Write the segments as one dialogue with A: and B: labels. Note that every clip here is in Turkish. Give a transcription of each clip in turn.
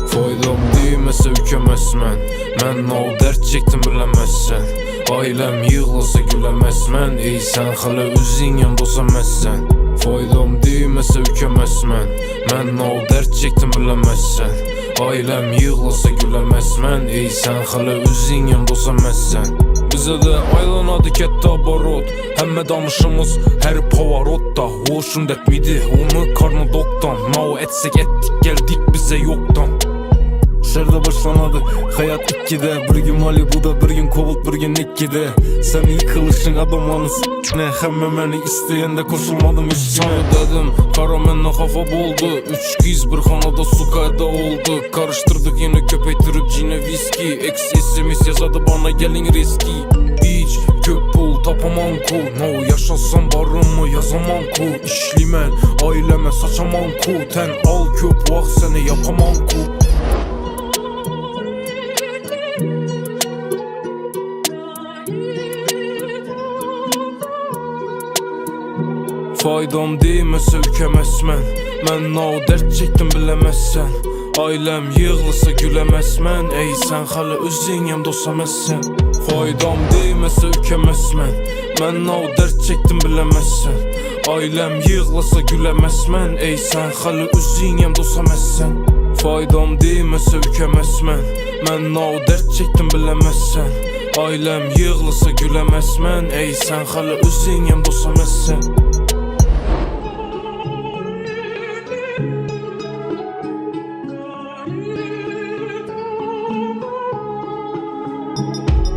A: Foydam değmese ükemezmen. Mən o dert çektim bilemezsen. Ailem yığılsa gülemezmen. Ey sen hala özün yanında olsamazsen. Foydam değmese ükemezmen. Mən o dert çektim bilemezsen. Ailem yığılsa gülemezmen. Ey sen hala özün yanında olsamazsen. Bize de aylanadı ketdi abarot. Həmmə danışımız her pavarotda. Hoşun etmidi onu karnı doktan. Mao etsek ettik geldik bize yoktan. Şerde başlanadı hayat ikkide. Bir gün Malibu'da bir gün Kovult bir gün ikkide. Sen yıkılışın adamlanız ne hemme meni isteyende koşulmadım üstüne. Dedim kara menne kafa boldu. Üç kız bir hanada su kayda oldu. Karıştırdık yine köpeytirip cine viski. Ex SMS yazadı bana gelin riski. Hiç köp pul tapamam ku. No yaşasam barımı yazamam ku. İşlimen aileme saçamam ku. Ten al köp vak seni yapamam ku. Faydam değmese ükemezmen. Mən o dert çektim bilemezsen. Ailem yığılsa gülemezmen. Ey sen hala özün yanında olsamazsen. Faydam değmese ükemezmen. Mən o dert çektim bilemezsen. Ailem yığılsa gülemezmen. Ey sen hala özün yanında olsamazsen. Faydam değmese ükemezmen. Mən o dert çektim bilemezsen. Ailem yığılsa gülemezmen. Ey sen hala özün yanında olsamazsen.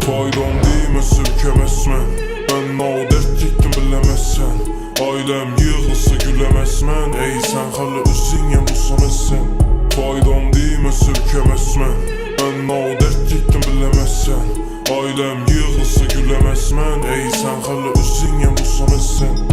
B: Faydam değmese ükemezmen. Ben o dert çektim bilemezsen. Ailem yığılsa gülemezmen. Ey sen hala özün yanında olsamazsen. Faydam değmese ükemezmen. Ben o dert çektim bilemezsen. Ailem yığılsa gülemezmen. Ey sen hala özün yanında olsamazsen.